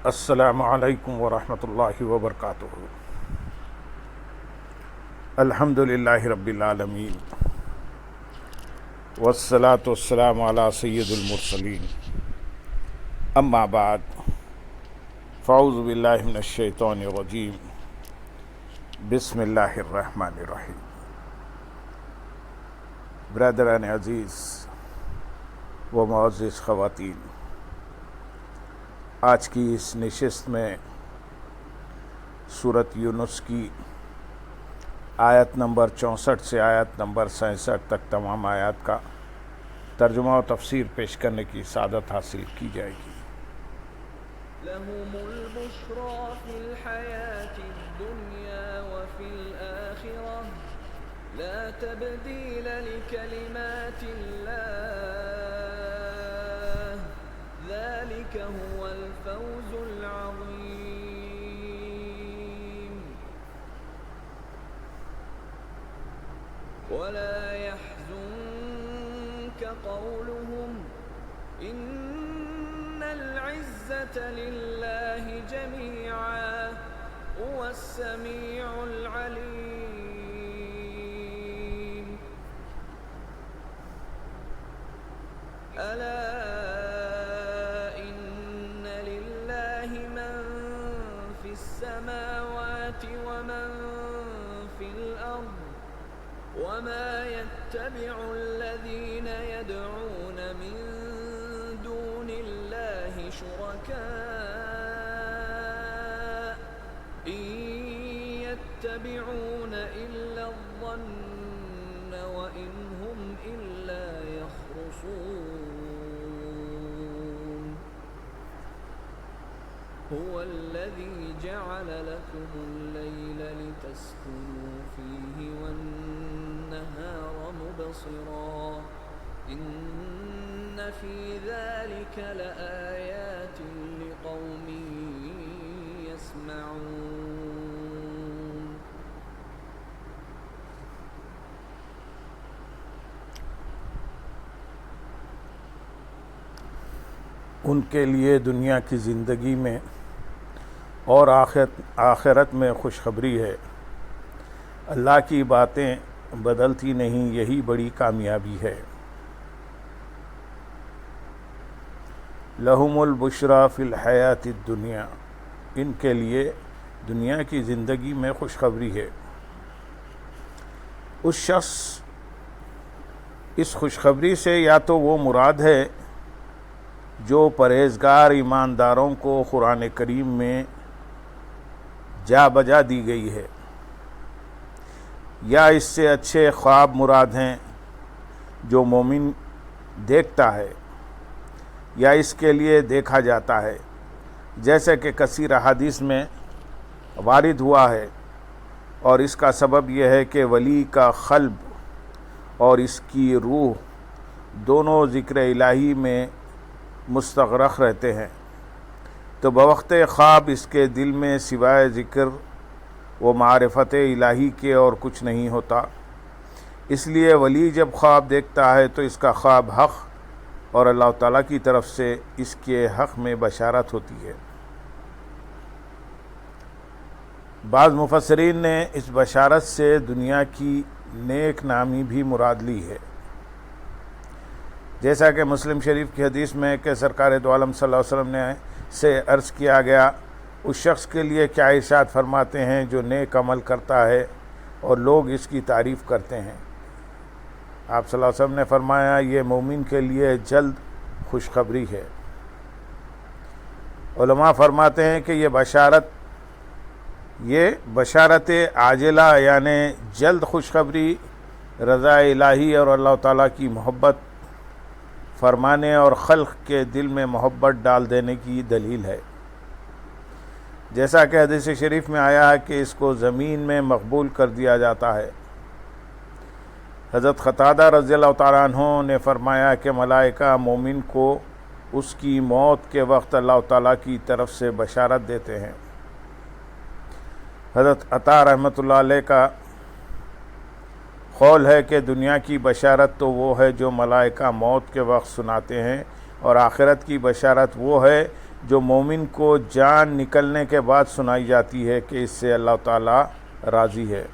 السلام علیکم ورحمۃ اللہ وبرکاتہ۔ الحمد للہ رب العالمین والصلاة والسلام علی سید المرسلین، اما بعد فاعوذ باللہ من الشیطان الرجیم، بسم اللہ الرحمن الرحیم۔ برادران عزیز و معزز خواتین، آج کی اس نشست میں سورۃ یونس کی آیت نمبر 64 سے آیت نمبر 67 تک تمام آیات کا ترجمہ و تفسیر پیش کرنے کی سعادت حاصل کی جائے گی۔ لهم البشرى في الحياة الدنيا وفي الآخرة لا تبديل لكلمات الله ذلك هو الفوز العظيم ولا يحزنك قولهم إن العزة لله جميعا هو السميع العليم ألا إن لله من في السماوات ومن في الأرض وما يتبع الذين يدعون من دون الله شركاء إن يتبعون إلا الظن وإن هم إلا يخرصون هو الذي جعل لكم الليل لتسكنوا فيه والنهار مبصرا إن في ذلك لآيات لقوم يسمعون۔ ان کے لیے دنیا کی زندگی میں اور آخرت میں خوشخبری ہے۔ اللہ کی باتیں بدلتی نہیں، یہی بڑی کامیابی ہے۔ لہم البشریٰ فی الحیات الدنیا، ان کے لیے دنیا کی زندگی میں خوشخبری ہے۔ اس شخص اس خوشخبری سے یا تو وہ مراد ہے جو پرہیزگار ایمانداروں کو قرآن کریم میں جا بجا دی گئی ہے، یا اس سے اچھے خواب مراد ہیں جو مومن دیکھتا ہے یا اس کے لیے دیکھا جاتا ہے، جیسے کہ کثیر احادیث میں وارد ہوا ہے، اور اس کا سبب یہ ہے کہ ولی کا قلب اور اس کی روح دونوں ذکر الہی میں مستغرق رہتے ہیں، تو بوقت خواب اس کے دل میں سوائے ذکر و معرفت الہی کے اور کچھ نہیں ہوتا۔ اس لیے ولی جب خواب دیکھتا ہے تو اس کا خواب حق اور اللہ تعالیٰ کی طرف سے اس کے حق میں بشارت ہوتی ہے۔ بعض مفسرین نے اس بشارت سے دنیا کی نیک نامی بھی مراد لی ہے، جیسا کہ مسلم شریف کی حدیث میں کہ سرکار دو عالم صلی اللہ علیہ وسلم نے سے عرض کیا گیا، اس شخص کے لیے کیا ارشاد فرماتے ہیں جو نیک عمل کرتا ہے اور لوگ اس کی تعریف کرتے ہیں؟ آپ صلی اللہ علیہ وسلم نے فرمایا، یہ مومن کے لیے جلد خوشخبری ہے۔ علماء فرماتے ہیں کہ یہ بشارت عاجلہ یعنی جلد خوشخبری رضا الہی اور اللہ تعالیٰ کی محبت فرمانے اور خلق کے دل میں محبت ڈال دینے کی دلیل ہے، جیسا کہ حدیث شریف میں آیا ہے کہ اس کو زمین میں مقبول کر دیا جاتا ہے۔ حضرت قتادہ رضی اللہ تعالیٰ عنہ نے فرمایا کہ ملائکہ مومن کو اس کی موت کے وقت اللہ تعالیٰ کی طرف سے بشارت دیتے ہیں۔ حضرت عطا رحمۃ اللہ علیہ کا قول ہے کہ دنیا کی بشارت تو وہ ہے جو ملائکہ موت کے وقت سناتے ہیں، اور آخرت کی بشارت وہ ہے جو مومن کو جان نکلنے کے بعد سنائی جاتی ہے کہ اس سے اللہ تعالیٰ راضی ہے۔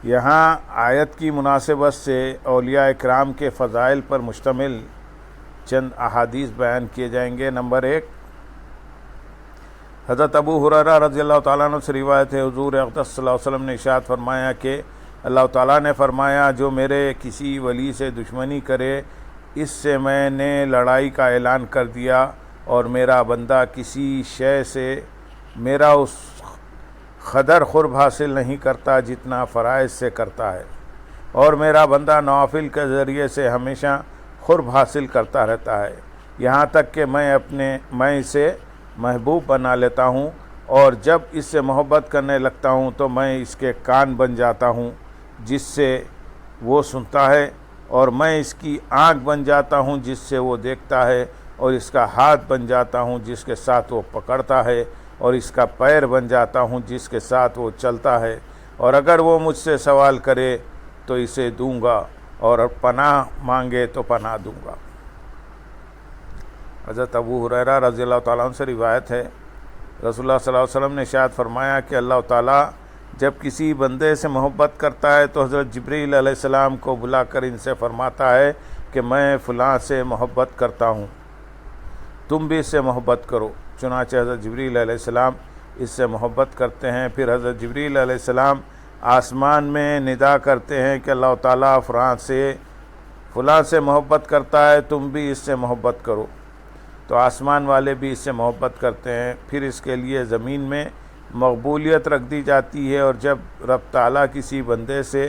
یہاں آیت کی مناسبت سے اولیاء اکرام کے فضائل پر مشتمل چند احادیث بیان کیے جائیں گے۔ نمبر 1، حضرت ابو ہریرہ رضی اللہ تعالیٰ عنہ سے روایت ہے، حضور اقدس صلی اللہ علیہ وسلم نے ارشاد فرمایا کہ اللہ تعالیٰ نے فرمایا، جو میرے کسی ولی سے دشمنی کرے اس سے میں نے لڑائی کا اعلان کر دیا، اور میرا بندہ کسی شے سے میرا اس قدر قرب حاصل نہیں کرتا جتنا فرائض سے کرتا ہے، اور میرا بندہ نوافل کے ذریعے سے ہمیشہ قرب حاصل کرتا رہتا ہے، یہاں تک کہ میں اسے محبوب بنا لیتا ہوں، اور جب اس سے محبت کرنے لگتا ہوں تو میں اس کے کان بن جاتا ہوں جس سے وہ سنتا ہے، اور میں اس کی آنکھ بن جاتا ہوں جس سے وہ دیکھتا ہے، اور اس کا ہاتھ بن جاتا ہوں جس کے ساتھ وہ پکڑتا ہے، اور اس کا پیر بن جاتا ہوں جس کے ساتھ وہ چلتا ہے، اور اگر وہ مجھ سے سوال کرے تو اسے دوں گا، اور پناہ مانگے تو پناہ دوں گا۔ حضرت ابو ہریرہ رضی اللہ تعالیٰ عنہ سے روایت ہے، رسول اللہ صلی اللہ علیہ وسلم نے ارشاد فرمایا کہ اللہ تعالیٰ جب کسی بندے سے محبت کرتا ہے تو حضرت جبریل علیہ السلام کو بلا کر ان سے فرماتا ہے کہ میں فلاں سے محبت کرتا ہوں، تم بھی اس سے محبت کرو۔ چنانچہ حضرت جبریل علیہ السلام اس سے محبت کرتے ہیں، پھر حضرت جبریل علیہ السلام آسمان میں ندا کرتے ہیں کہ اللہ تعالیٰ فلاں سے محبت کرتا ہے، تم بھی اس سے محبت کرو، تو آسمان والے بھی اس سے محبت کرتے ہیں، پھر اس کے لیے زمین میں مقبولیت رکھ دی جاتی ہے، اور جب رب تعالیٰ کسی بندے سے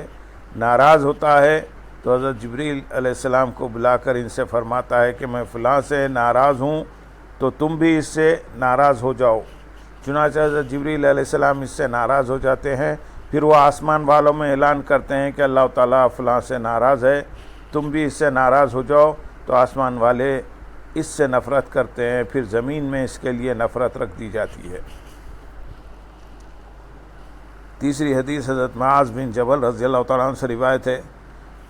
ناراض ہوتا ہے تو حضرت جبریل علیہ السلام کو بلا کر ان سے فرماتا ہے کہ میں فلاں سے ناراض ہوں، تو تم بھی اس سے ناراض ہو جاؤ۔ چنانچہ حضرت جبریل علیہ السلام اس سے ناراض ہو جاتے ہیں، پھر وہ آسمان والوں میں اعلان کرتے ہیں کہ اللہ تعالیٰ فلاں سے ناراض ہے، تم بھی اس سے ناراض ہو جاؤ، تو آسمان والے اس سے نفرت کرتے ہیں، پھر زمین میں اس کے لیے نفرت رکھ دی جاتی ہے۔ تیسری حدیث حضرت معاذ بن جبل رضی اللہ تعالیٰ عنہ سے روایت ہے،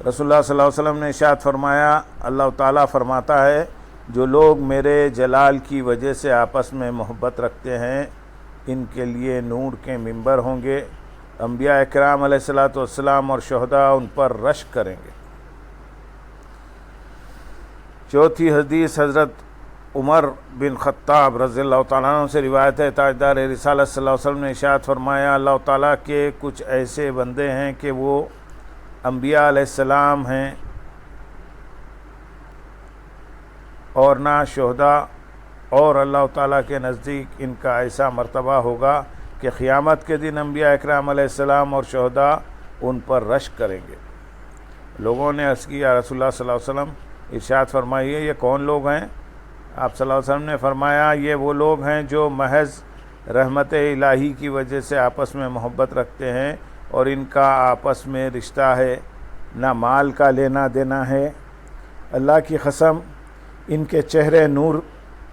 رسول اللہ صلی اللہ علیہ وسلم نے ارشاد فرمایا، اللہ تعالیٰ فرماتا ہے، جو لوگ میرے جلال کی وجہ سے آپس میں محبت رکھتے ہیں ان کے لیے نور کے ممبر ہوں گے، انبیاء اکرام علیہ الصلوۃ والسلام اور شہداء ان پر رشک کریں گے۔ چوتھی حدیث حضرت عمر بن خطاب رضی اللہ تعالیٰ عنہ سے روایت ہے، تاجدار رسالت صلی اللہ علیہ وسلم نے ارشاد فرمایا، اللہ تعالیٰ کے کچھ ایسے بندے ہیں کہ وہ انبیاء علیہ السلام ہیں اور نہ شہداء، اور اللہ تعالیٰ کے نزدیک ان کا ایسا مرتبہ ہوگا کہ قیامت کے دن انبیاء اکرام علیہ السلام اور شہداء ان پر رشک کریں گے۔ لوگوں نے عرض کیا، رسول اللہ صلی اللہ علیہ وسلم ارشاد فرمائیے یہ کون لوگ ہیں؟ آپ صلی اللہ علیہ وسلم نے فرمایا، یہ وہ لوگ ہیں جو محض رحمت الہی کی وجہ سے آپس میں محبت رکھتے ہیں، اور ان کا آپس میں رشتہ ہے، نہ مال کا لینا دینا ہے۔ اللہ کی قسم ان کے چہرے نور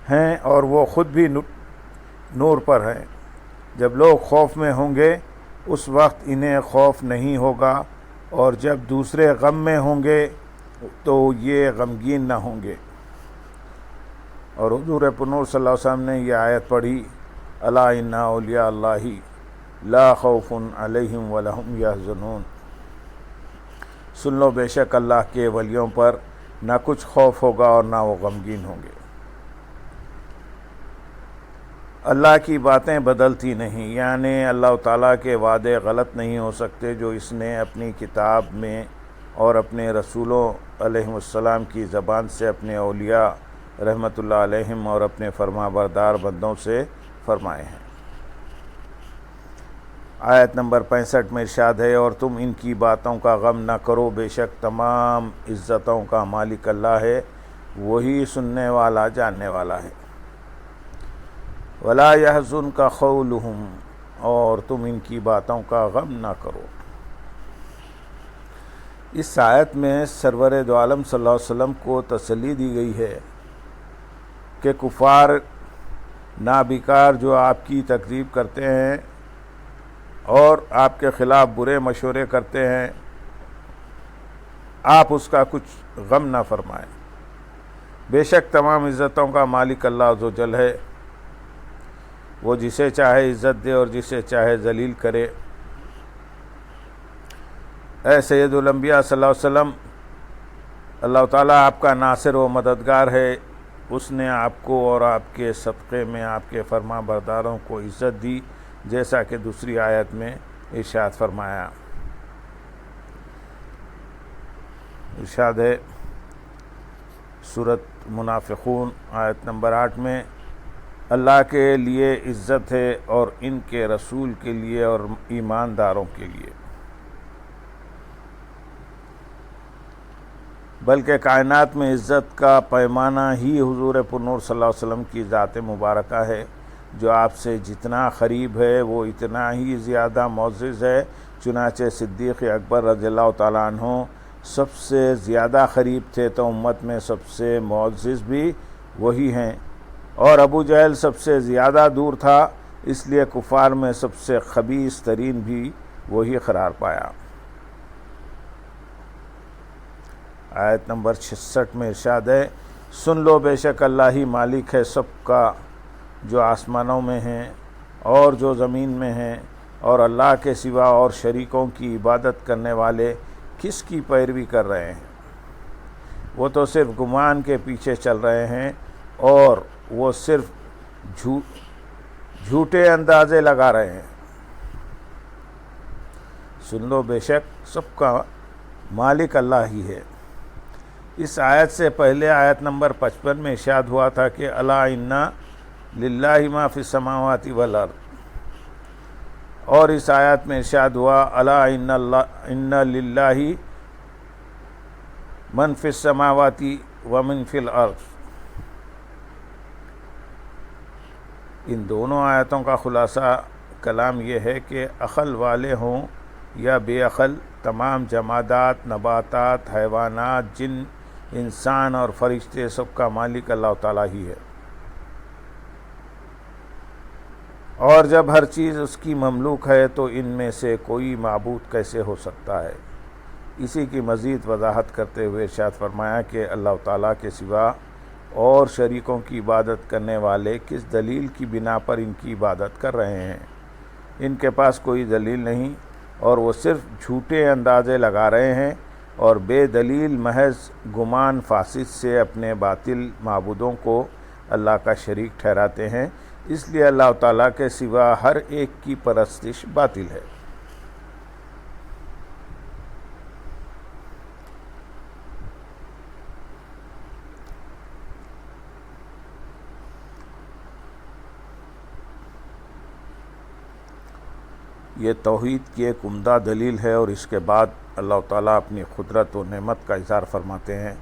ہیں اور وہ خود بھی نور پر ہیں، جب لوگ خوف میں ہوں گے اس وقت انہیں خوف نہیں ہوگا، اور جب دوسرے غم میں ہوں گے تو یہ غمگین نہ ہوں گے۔ اور حضور پرنور صلی اللہ علیہ وسلم نے یہ آیت پڑھی، الا ان اولیاء اللہ لا خوف علیہم ولا هم یحزنون، سن لو بے شک اللہ کے ولیوں پر نہ کچھ خوف ہوگا اور نہ وہ غمگین ہوں گے۔ اللہ کی باتیں بدلتی نہیں، یعنی اللہ تعالیٰ کے وعدے غلط نہیں ہو سکتے جو اس نے اپنی کتاب میں اور اپنے رسولوں علیہ السلام کی زبان سے اپنے اولیاء رحمت اللہ علیہم اور اپنے فرما بردار بندوں سے فرمائے ہیں۔ آیت نمبر 65 میں ارشاد ہے، اور تم ان کی باتوں کا غم نہ کرو، بے شک تمام عزتوں کا مالک اللہ ہے، وہی سننے والا جاننے والا ہے۔ ولا يحزنك قولهم، اور تم ان کی باتوں کا غم نہ کرو۔ اس آیت میں سرور دو عالم صلی اللہ علیہ وسلم کو تسلی دی گئی ہے کہ کفار نابکار جو آپ کی تکذیب کرتے ہیں اور آپ کے خلاف برے مشورے کرتے ہیں، آپ اس کا کچھ غم نہ فرمائیں، بے شک تمام عزتوں کا مالک اللہ عز و جل ہے، وہ جسے چاہے عزت دے اور جسے چاہے ذلیل کرے۔ اے سید الانبیاء صلی اللہ علیہ وسلم، اللہ تعالیٰ آپ کا ناصر و مددگار ہے، اس نے آپ کو اور آپ کے صدقے میں آپ کے فرما برداروں کو عزت دی، جیسا کہ دوسری آیت میں ارشاد فرمایا۔ ارشاد ہے سورۃ منافقون آیت نمبر 8 میں، اللہ کے لیے عزت ہے اور ان کے رسول کے لیے اور ایمانداروں کے لیے، بلکہ کائنات میں عزت کا پیمانہ ہی حضور پرنور صلی اللہ علیہ وسلم کی ذات مبارکہ ہے، جو آپ سے جتنا قریب ہے وہ اتنا ہی زیادہ معزز ہے۔ چنانچہ صدیق اکبر رضی اللہ تعالیٰ عنہ سب سے زیادہ قریب تھے تو امت میں سب سے معزز بھی وہی ہیں، اور ابو جہل سب سے زیادہ دور تھا، اس لیے کفار میں سب سے خبیث ترین بھی وہی قرار پایا۔ آیت نمبر 66 میں ارشاد ہے، سن لو بے شک اللہ ہی مالک ہے سب کا، جو آسمانوں میں ہیں اور جو زمین میں ہیں، اور اللہ کے سوا اور شریکوں کی عبادت کرنے والے کس کی پیروی کر رہے ہیں؟ وہ تو صرف گمان کے پیچھے چل رہے ہیں اور وہ صرف جھوٹے اندازے لگا رہے ہیں۔ سن لو بے شک سب کا مالک اللہ ہی ہے۔ اس آیت سے پہلے آیت نمبر 55 میں ارشاد ہوا تھا کہ الا ان للہ ما فی السماوات والارض، اور اس آیت میں ارشاد ہوا الا ان للہ من فی السماوات ومن فی الارض۔ ان دونوں آیتوں کا خلاصہ کلام یہ ہے کہ عقل والے ہوں یا بے عقل، تمام جمادات، نباتات، حیوانات، جن، انسان اور فرشتے، سب کا مالک اللہ تعالیٰ ہی ہے، اور جب ہر چیز اس کی مملوک ہے تو ان میں سے کوئی معبود کیسے ہو سکتا ہے؟ اسی کی مزید وضاحت کرتے ہوئے ارشاد فرمایا کہ اللہ تعالیٰ کے سوا اور شریکوں کی عبادت کرنے والے کس دلیل کی بنا پر ان کی عبادت کر رہے ہیں؟ ان کے پاس کوئی دلیل نہیں اور وہ صرف جھوٹے اندازے لگا رہے ہیں اور بے دلیل محض گمان فاسد سے اپنے باطل معبودوں کو اللہ کا شریک ٹھہراتے ہیں، اس لیے اللہ تعالیٰ کے سوا ہر ایک کی پرستش باطل ہے۔ یہ توحید کی ایک عمدہ دلیل ہے، اور اس کے بعد اللہ تعالیٰ اپنی قدرت و نعمت کا اظہار فرماتے ہیں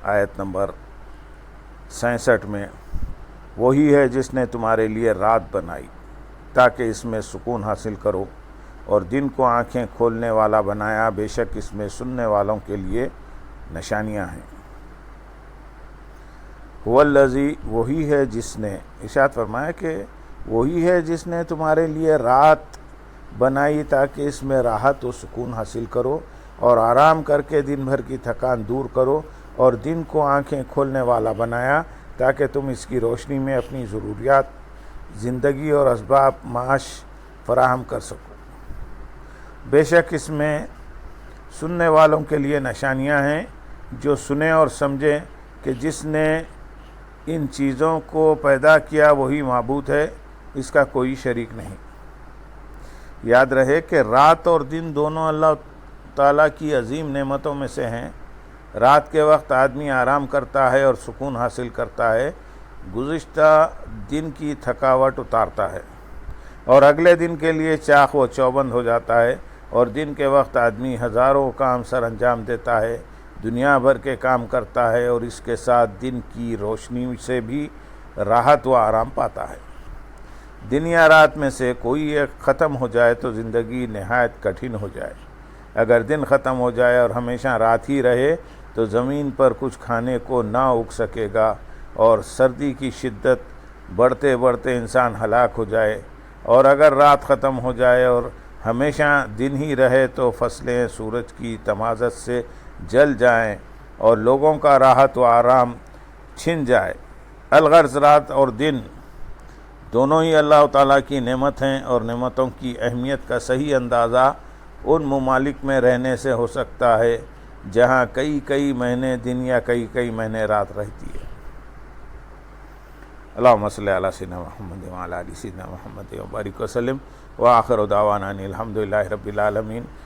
آیت نمبر 66 میں، وہی ہے جس نے تمہارے لیے رات بنائی تاکہ اس میں سکون حاصل کرو، اور دن کو آنکھیں کھولنے والا بنایا، بے شک اس میں سننے والوں کے لیے نشانیاں ہیں۔ هو الذی، وہی ہے جس نے، ارشاد فرمایا کہ وہی ہے جس نے تمہارے لیے رات بنائی تاکہ اس میں راحت و سکون حاصل کرو اور آرام کر کے دن بھر کی تھکان دور کرو، اور دن کو آنکھیں کھولنے والا بنایا تاکہ تم اس کی روشنی میں اپنی ضروریات زندگی اور اسباب معاش فراہم کر سکو۔ بے شک اس میں سننے والوں کے لیے نشانیاں ہیں، جو سنیں اور سمجھیں کہ جس نے ان چیزوں کو پیدا کیا وہی معبود ہے، اس کا کوئی شریک نہیں۔ یاد رہے کہ رات اور دن دونوں اللہ تعالیٰ کی عظیم نعمتوں میں سے ہیں۔ رات کے وقت آدمی آرام کرتا ہے اور سکون حاصل کرتا ہے، گزشتہ دن کی تھکاوٹ اتارتا ہے، اور اگلے دن کے لیے چاق و چوبند ہو جاتا ہے، اور دن کے وقت آدمی ہزاروں کام سر انجام دیتا ہے، دنیا بھر کے کام کرتا ہے، اور اس کے ساتھ دن کی روشنی سے بھی راحت و آرام پاتا ہے۔ دن یا رات میں سے کوئی ایک ختم ہو جائے تو زندگی نہایت کٹھن ہو جائے۔ اگر دن ختم ہو جائے اور ہمیشہ رات ہی رہے تو زمین پر کچھ کھانے کو نہ اگ سکے گا، اور سردی کی شدت بڑھتے بڑھتے انسان ہلاک ہو جائے، اور اگر رات ختم ہو جائے اور ہمیشہ دن ہی رہے تو فصلیں سورج کی تمازت سے جل جائیں، اور لوگوں کا راحت و آرام چھن جائے۔ الغرض رات اور دن دونوں ہی اللہ تعالیٰ کی نعمت ہیں، اور نعمتوں کی اہمیت کا صحیح اندازہ ان ممالک میں رہنے سے ہو سکتا ہے جہاں کئی مہینے دن یا کئی مہینے رات رہتی ہے۔ اللہم صلی علی سیدنا محمد وعلی آل سیدنا محمد وبارک وسلم، وآخر دعوانا ان الحمدللہ رب العالمین۔